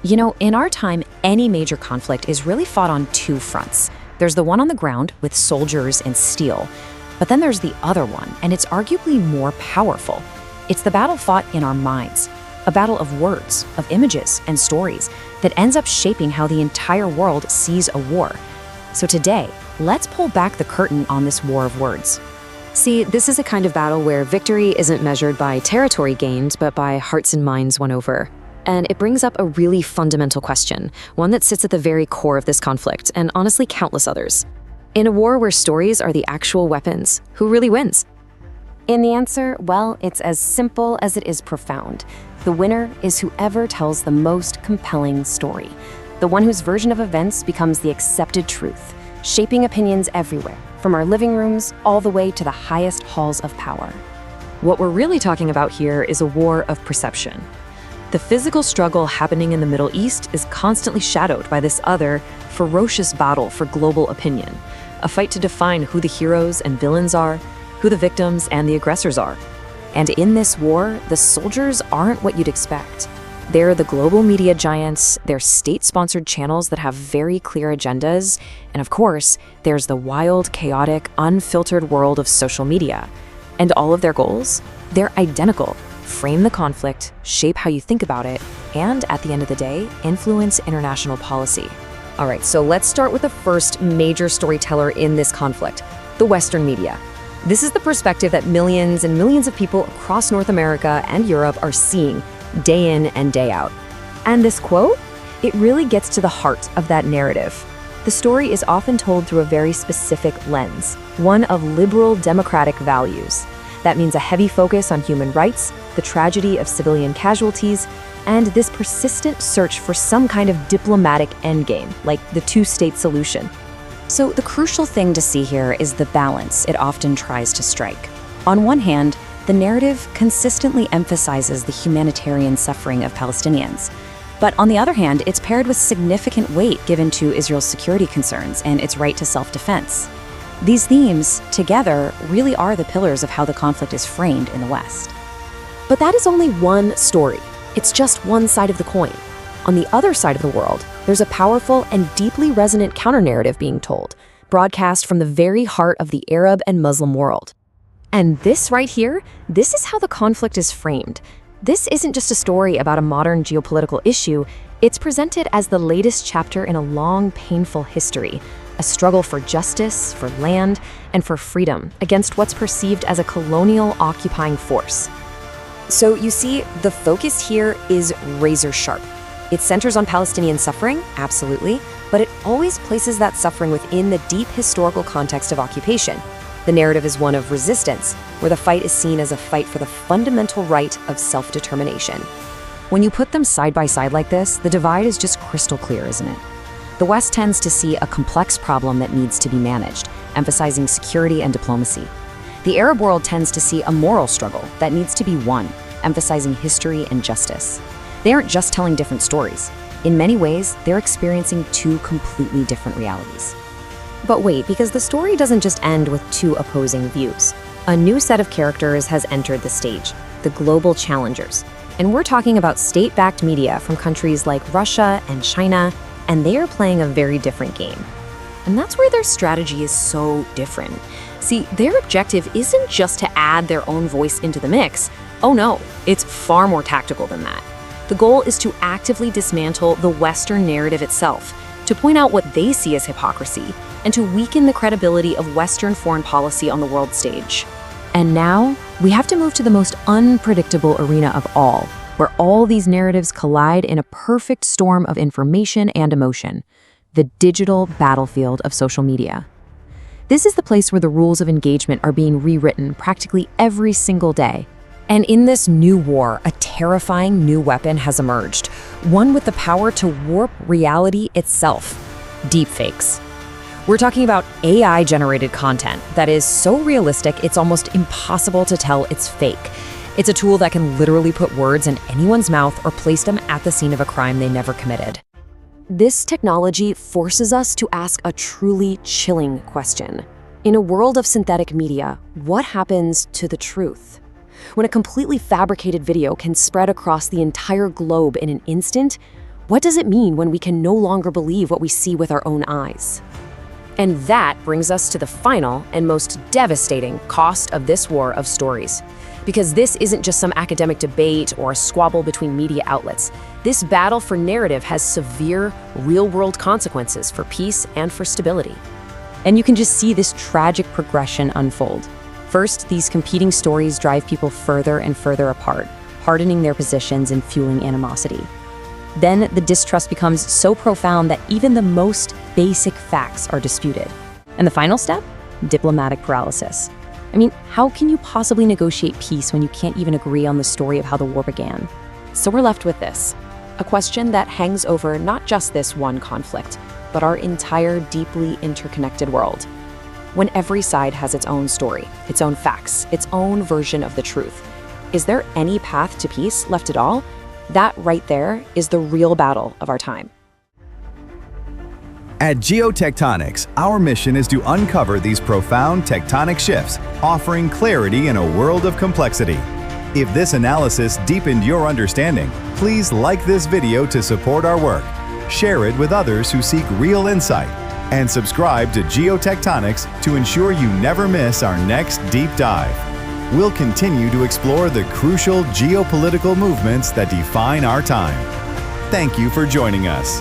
You know, in our time, any major conflict is really fought on two fronts. There's the one on the ground with soldiers and steel, but then there's the other one, and it's arguably more powerful. It's the battle fought in our minds, a battle of words, of images, and stories that ends up shaping how the entire world sees a war. So today, let's pull back the curtain on this war of words. See, this is a kind of battle where victory isn't measured by territory gained, but by hearts and minds won over. And it brings up a really fundamental question, one that sits at the very core of this conflict, and honestly countless others. In a war where stories are the actual weapons, who really wins? And the answer, well, it's as simple as it is profound. The winner is whoever tells the most compelling story, the one whose version of events becomes the accepted truth, shaping opinions everywhere, from our living rooms all the way to the highest halls of power. What we're really talking about here is a war of perception. The physical struggle happening in the Middle East is constantly shadowed by this other, ferocious battle for global opinion, a fight to define who the heroes and villains are, who the victims and the aggressors are. And in this war, the soldiers aren't what you'd expect. They're the global media giants, they're state-sponsored channels that have very clear agendas, and of course, there's the wild, chaotic, unfiltered world of social media. And all of their goals? They're identical. Frame the conflict, shape how you think about it, and at the end of the day, influence international policy. All right, so let's start with the first major storyteller in this conflict, the Western media. This is the perspective that millions and millions of people across North America and Europe are seeing day in and day out. And this quote, it really gets to the heart of that narrative. The story is often told through a very specific lens, one of liberal democratic values. That means a heavy focus on human rights, the tragedy of civilian casualties, and this persistent search for some kind of diplomatic endgame, like the two-state solution. So the crucial thing to see here is the balance it often tries to strike. On one hand, the narrative consistently emphasizes the humanitarian suffering of Palestinians. But on the other hand, it's paired with significant weight given to Israel's security concerns and its right to self-defense. These themes, together, really are the pillars of how the conflict is framed in the West. But that is only one story. It's just one side of the coin. On the other side of the world, there's a powerful and deeply resonant counter-narrative being told, broadcast from the very heart of the Arab and Muslim world. And this right here, this is how the conflict is framed. This isn't just a story about a modern geopolitical issue, it's presented as the latest chapter in a long, painful history, a struggle for justice, for land, and for freedom against what's perceived as a colonial occupying force. So you see, the focus here is razor sharp. It centers on Palestinian suffering, absolutely, but it always places that suffering within the deep historical context of occupation. The narrative is one of resistance, where the fight is seen as a fight for the fundamental right of self-determination. When you put them side by side like this, the divide is just crystal clear, isn't it? The West tends to see a complex problem that needs to be managed, emphasizing security and diplomacy. The Arab world tends to see a moral struggle that needs to be won, emphasizing history and justice. They aren't just telling different stories. In many ways, they're experiencing two completely different realities. But wait, because the story doesn't just end with two opposing views. A new set of characters has entered the stage, the global challengers. And we're talking about state-backed media from countries like Russia and China, and they are playing a very different game. And that's where their strategy is so different. See, their objective isn't just to add their own voice into the mix. Oh no, it's far more tactical than that. The goal is to actively dismantle the Western narrative itself, to point out what they see as hypocrisy, and to weaken the credibility of Western foreign policy on the world stage. And now, we have to move to the most unpredictable arena of all, where all these narratives collide in a perfect storm of information and emotion, the digital battlefield of social media. This is the place where the rules of engagement are being rewritten practically every single day. And in this new war, a terrifying new weapon has emerged, one with the power to warp reality itself: deepfakes. We're talking about AI-generated content that is so realistic it's almost impossible to tell it's fake. It's a tool that can literally put words in anyone's mouth or place them at the scene of a crime they never committed. This technology forces us to ask a truly chilling question. In a world of synthetic media, what happens to the truth? When a completely fabricated video can spread across the entire globe in an instant, What does it mean when we can no longer believe what we see with our own eyes? And that brings us to the final and most devastating cost of this war of stories. Because this isn't just some academic debate or a squabble between media outlets. This battle for narrative has severe, real-world consequences for peace and for stability. And you can just see this tragic progression unfold. First, these competing stories drive people further and further apart, hardening their positions and fueling animosity. Then the distrust becomes so profound that even the most basic facts are disputed. And the final step? Diplomatic paralysis. I mean, how can you possibly negotiate peace when you can't even agree on the story of how the war began? So we're left with this, a question that hangs over not just this one conflict, but our entire deeply interconnected world. When every side has its own story, its own facts, its own version of the truth, is there any path to peace left at all? That right there is the real battle of our time. At Geotectonics, our mission is to uncover these profound tectonic shifts, offering clarity in a world of complexity. If this analysis deepened your understanding, please like this video to support our work, share it with others who seek real insight, and subscribe to Geotectonics to ensure you never miss our next deep dive. We'll continue to explore the crucial geopolitical movements that define our time. Thank you for joining us.